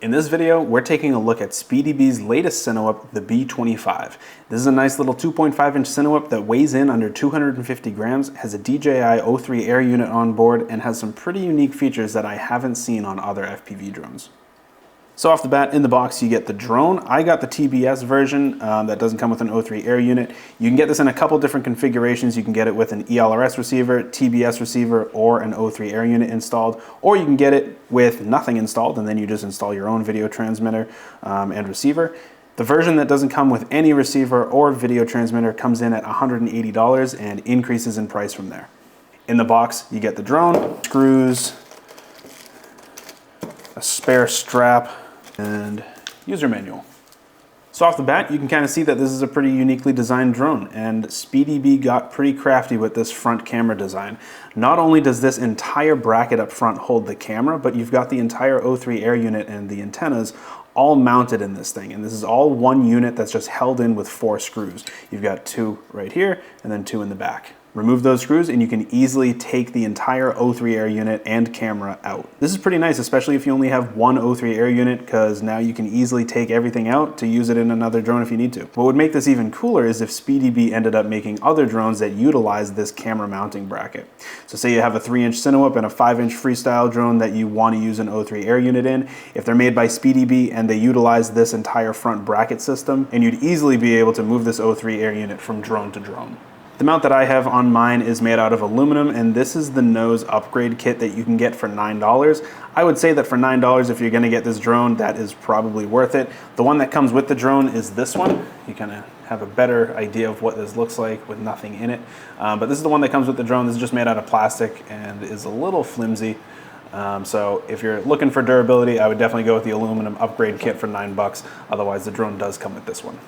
In this video, we're taking a look at SpeedyBee's latest Cinewhoop, the Bee25. This is a nice little 2.5-inch Cinewhoop that weighs in under 250 grams, has a DJI O3 air unit on board, and has some pretty unique features that I haven't seen on other FPV drones. So off the bat, in the box, you get the drone. I got the TBS version that doesn't come with an O3 air unit. You can get this in a couple different configurations. You can get it with an ELRS receiver, TBS receiver, or an O3 air unit installed, or you can get it with nothing installed, and then you just install your own video transmitter and receiver. The version that doesn't come with any receiver or video transmitter comes in at $180 and increases in price from there. In the box, you get the drone, screws, a spare strap, and user manual. So off the bat, you can kind of see that this is a pretty uniquely designed drone, and SpeedyBee got pretty crafty with this front camera design. Not only does this entire bracket up front hold the camera, but you've got the entire O3 air unit and the antennas all mounted in this thing, and this is all one unit that's just held in with 4 screws. You've got 2 right here and then 2 in the back. Remove those screws and you can easily take the entire O3 air unit and camera out. This is pretty nice, especially if you only have one O3 air unit, because now you can easily take everything out to use it in another drone if you need to. What would make this even cooler is if SpeedyBee ended up making other drones that utilize this camera mounting bracket. So say you have a 3-inch Cinewhoop and a 5-inch freestyle drone that you want to use an O3 air unit in. If they're made by SpeedyBee and they utilize this entire front bracket system, and you'd easily be able to move this O3 air unit from drone to drone. The mount that I have on mine is made out of aluminum, and this is the nose upgrade kit that you can get for $9. I would say that for $9, if you're gonna get this drone, that is probably worth it. The one that comes with the drone is this one. You kind of have a better idea of what this looks like with nothing in it. But this is the one that comes with the drone. This is just made out of plastic and is a little flimsy. So if you're looking for durability, I would definitely go with the aluminum upgrade kit for $9. Otherwise, the drone does come with this one.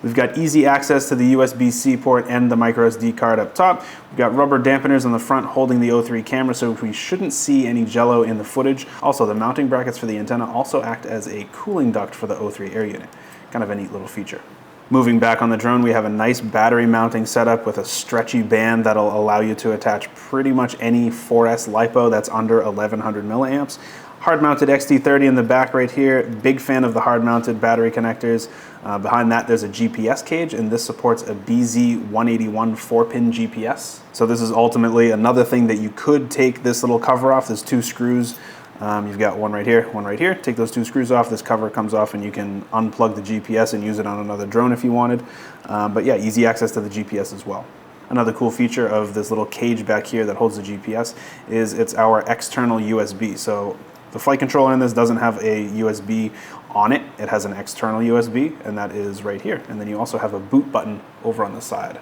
We've got easy access to the USB-C port and the microSD card up top. We've got rubber dampeners on the front holding the O3 camera, so we shouldn't see any jello in the footage. Also, the mounting brackets for the antenna also act as a cooling duct for the O3 air unit. Kind of a neat little feature. Moving back on the drone, we have a nice battery mounting setup with a stretchy band that'll allow you to attach pretty much any 4S LiPo that's under 1100 milliamps. Hard-mounted XT30 in the back right here. Big fan of the hard-mounted battery connectors. Behind that, there's a GPS cage, and this supports a BZ181 4-pin GPS. So this is ultimately another thing that you could take this little cover off. There's 2 screws. You've got one right here, one right here. Take those 2 screws off, this cover comes off, and you can unplug the GPS and use it on another drone if you wanted. But yeah, easy access to the GPS as well. Another cool feature of this little cage back here that holds the GPS is it's our external USB. So the flight controller in this doesn't have a USB on it. It has an external USB, and that is right here. And then you also have a boot button over on the side.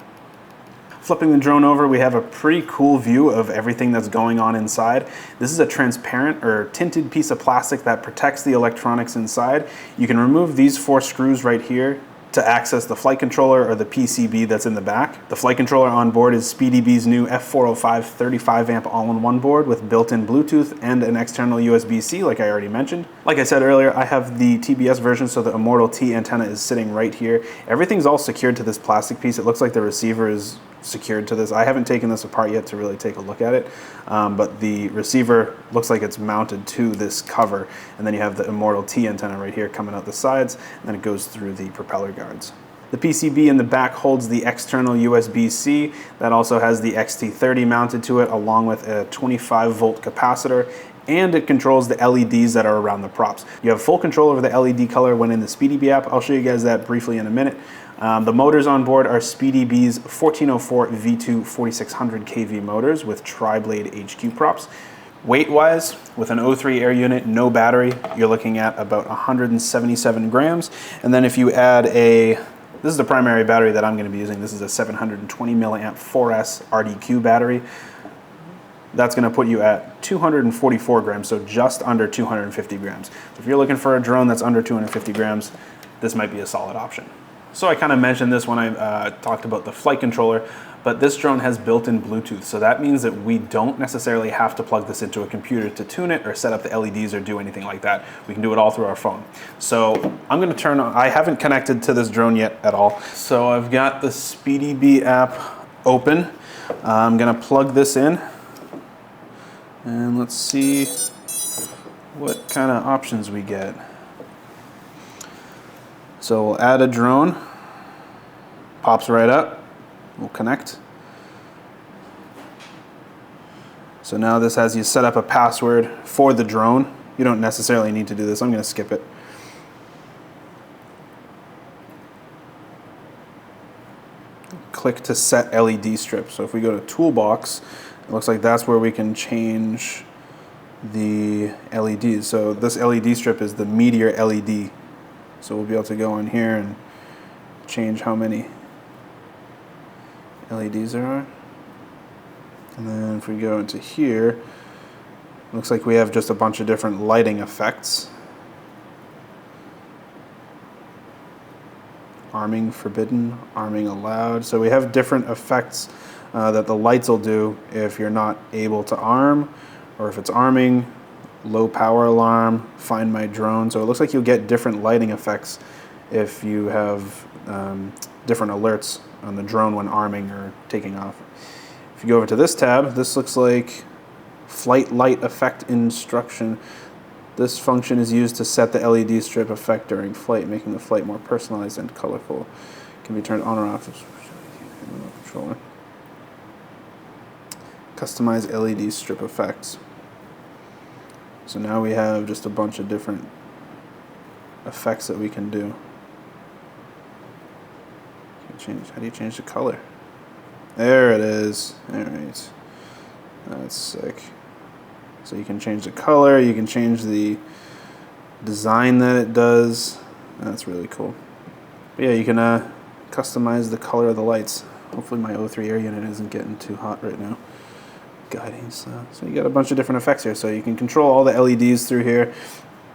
Flipping the drone over, we have a pretty cool view of everything that's going on inside. This is a transparent or tinted piece of plastic that protects the electronics inside. You can remove these 4 screws right here to access the flight controller or the PCB that's in the back. The flight controller on board is SpeedyBee's new F405 35 amp all-in-one board with built-in Bluetooth and an external USB-C, like I already mentioned. Like I said earlier, I have the TBS version, so the Immortal T antenna is sitting right here. Everything's all secured to this plastic piece. It looks like the receiver is secured to this. I haven't taken this apart yet to really take a look at it, but the receiver looks like it's mounted to this cover, and then you have the Immortal T antenna right here coming out the sides, and then it goes through the propeller guards. The PCB in the back holds the external USB-C. That also has the XT30 mounted to it, along with a 25-volt capacitor, and it controls the LEDs that are around the props. You have full control over the LED color when in the SpeedyBee app. I'll show you guys that briefly in a minute. The motors on board are SpeedyBee's 1404 V2 4600 kV motors with tri-blade HQ props. Weight-wise, with an O3 air unit, no battery, you're looking at about 177 grams. And then if you add this is the primary battery that I'm going to be using. This is a 720 milliamp 4S RDQ battery. That's going to put you at 244 grams, so just under 250 grams. So if you're looking for a drone that's under 250 grams, this might be a solid option. So I kind of mentioned this when I talked about the flight controller, but this drone has built-in Bluetooth, so that means that we don't necessarily have to plug this into a computer to tune it or set up the LEDs or do anything like that. We can do it all through our phone. So I'm going to turn on, I haven't connected to this drone yet at all, so I've got the SpeedyBee app open. I'm going to plug this in, and let's see what kind of options we get. So we'll add a drone, pops right up, we'll connect. So now this has you set up a password for the drone. You don't necessarily need to do this, I'm going to skip it. Click to set LED strip. So if we go to Toolbox, it looks like that's where we can change the LEDs. So this LED strip is the meteor LED. So we'll be able to go in here and change how many LEDs there are. And then if we go into here, looks like we have just a bunch of different lighting effects. Arming forbidden, arming allowed. So we have different effects that the lights will do if you're not able to arm, or if it's arming, low power alarm, find my drone. So it looks like you'll get different lighting effects if you have different alerts on the drone when arming or taking off. If you go over to this tab, this looks like flight light effect instruction. This function is used to set the LED strip effect during flight, making the flight more personalized and colorful. It can be turned on or off. Controller. Customize LED strip effects. So now we have just a bunch of different effects that we can do. How do you change the color? There it is. All right. That's sick. So you can change the color, you can change the design that it does. That's really cool. But yeah, you can customize the color of the lights. Hopefully my O3 air unit isn't getting too hot right now. Guiding stuff. So you got a bunch of different effects here. So you can control all the LEDs through here.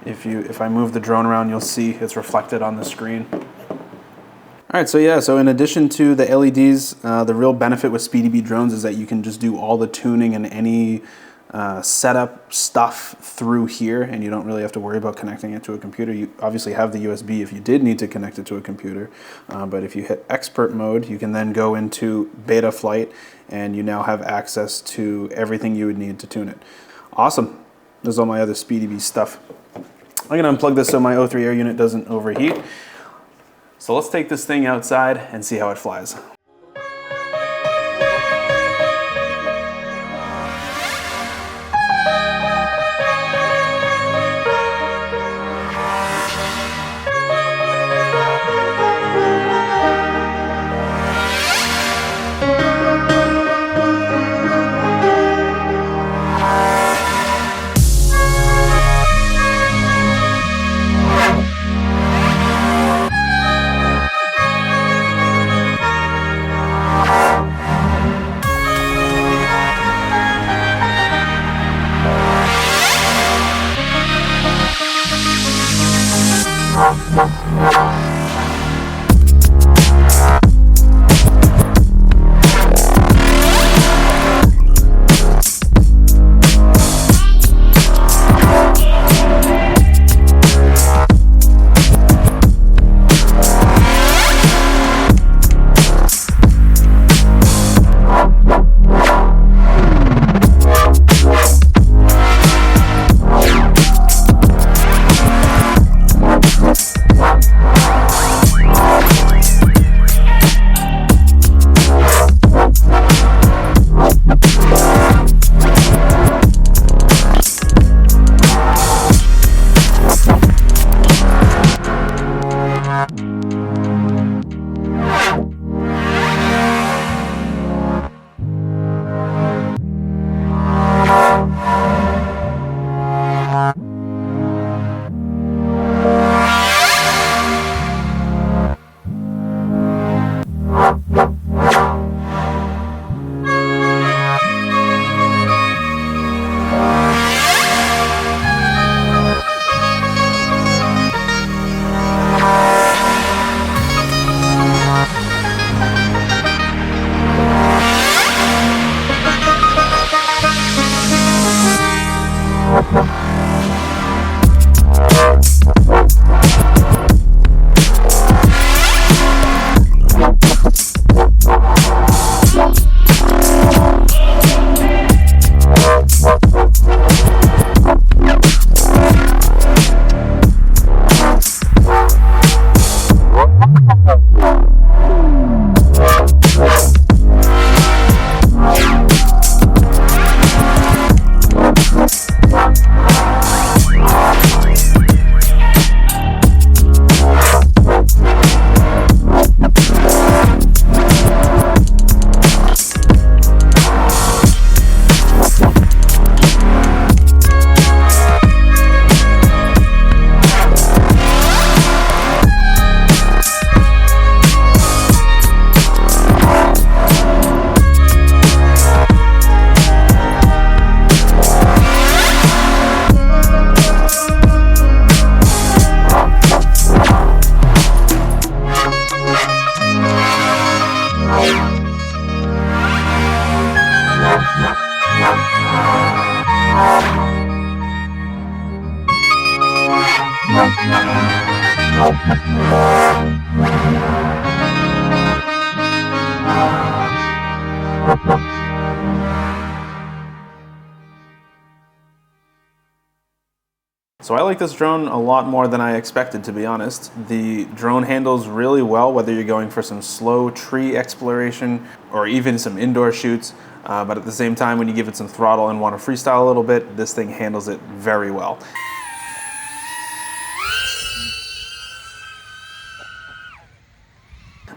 If I move the drone around, you'll see it's reflected on the screen. All right, so yeah, so in addition to the LEDs, the real benefit with SpeedyBee drones is that you can just do all the tuning and any setup stuff through here, and you don't really have to worry about connecting it to a computer. You obviously have the USB if you did need to connect it to a computer, but if you hit expert mode, you can then go into beta flight, and you now have access to everything you would need to tune it. Awesome. There's all my other SpeedyBee stuff. I'm gonna unplug this so my O3 air unit doesn't overheat. So let's take this thing outside and see how it flies. So I like this drone a lot more than I expected, to be honest. The drone handles really well, whether you're going for some slow tree exploration or even some indoor shoots. But at the same time, when you give it some throttle and want to freestyle a little bit, this thing handles it very well.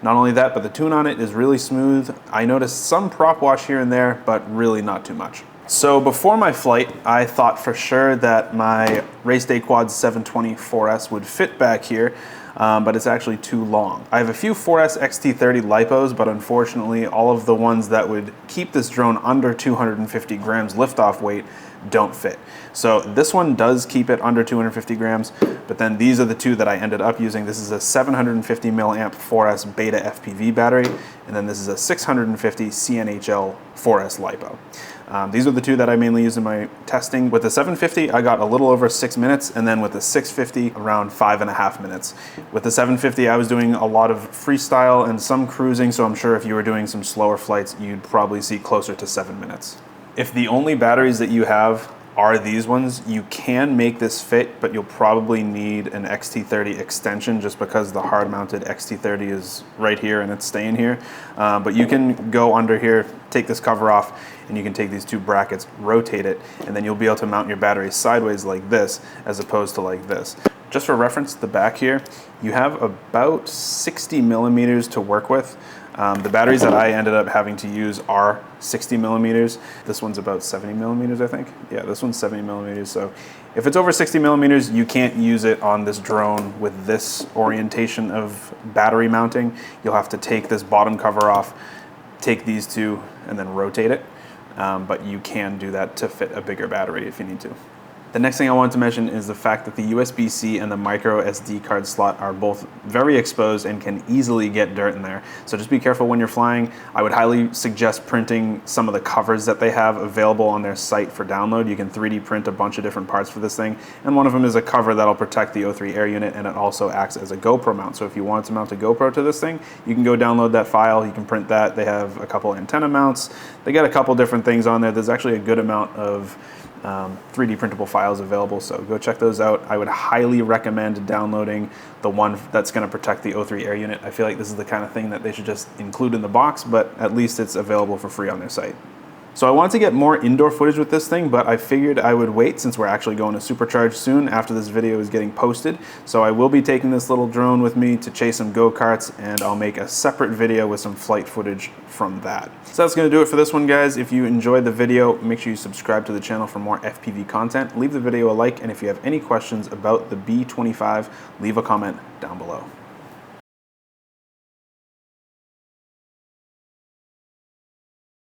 Not only that, but the tune on it is really smooth. I noticed some prop wash here and there, but really not too much. So before my flight, I thought for sure that my Race Day Quad 720 4S would fit back here, but it's actually too long. I have a few 4S XT30 lipos, but unfortunately all of the ones that would keep this drone under 250 grams liftoff weight don't fit. So this one does keep it under 250 grams, but then these are the two that I ended up using. This is a 750 milliamp 4S beta FPV battery, and then this is a 650 CNHL 4S lipo. These are the two that I mainly use in my testing. With the 750, I got a little over 6 minutes, and then with the 650, around 5.5 minutes. With the 750, I was doing a lot of freestyle and some cruising, so I'm sure if you were doing some slower flights, you'd probably see closer to 7 minutes. If the only batteries that you have are these ones, you can make this fit, but you'll probably need an XT30 extension just because the hard-mounted XT30 is right here and it's staying here. But you can go under here, take this cover off, and you can take these two brackets, rotate it, and then you'll be able to mount your battery sideways like this, as opposed to like this. Just for reference, the back here, you have about 60 millimeters to work with. The batteries that I ended up having to use are 60 millimeters. This one's about 70 millimeters, I think. Yeah, this one's 70 millimeters. So if it's over 60 millimeters, you can't use it on this drone with this orientation of battery mounting. You'll have to take this bottom cover off, take these two, and then rotate it. But you can do that to fit a bigger battery if you need to. The next thing I wanted to mention is the fact that the USB-C and the micro SD card slot are both very exposed and can easily get dirt in there. So just be careful when you're flying. I would highly suggest printing some of the covers that they have available on their site for download. You can 3D print a bunch of different parts for this thing, and one of them is a cover that'll protect the O3 air unit, and it also acts as a GoPro mount. So if you wanted to mount a GoPro to this thing, you can go download that file, you can print that. They have a couple antenna mounts. They got a couple different things on there. There's actually a good amount of 3D printable files available, so go check those out. I would highly recommend downloading the one that's going to protect the O3 air unit. I feel like this is the kind of thing that they should just include in the box, but at least it's available for free on their site. So I wanted to get more indoor footage with this thing, but I figured I would wait since we're actually going to Supercharge soon after this video is getting posted. So I will be taking this little drone with me to chase some go-karts, and I'll make a separate video with some flight footage from that. So that's going to do it for this one, guys. If you enjoyed the video, make sure you subscribe to the channel for more FPV content. Leave the video a like, and if you have any questions about the Bee25, leave a comment down below.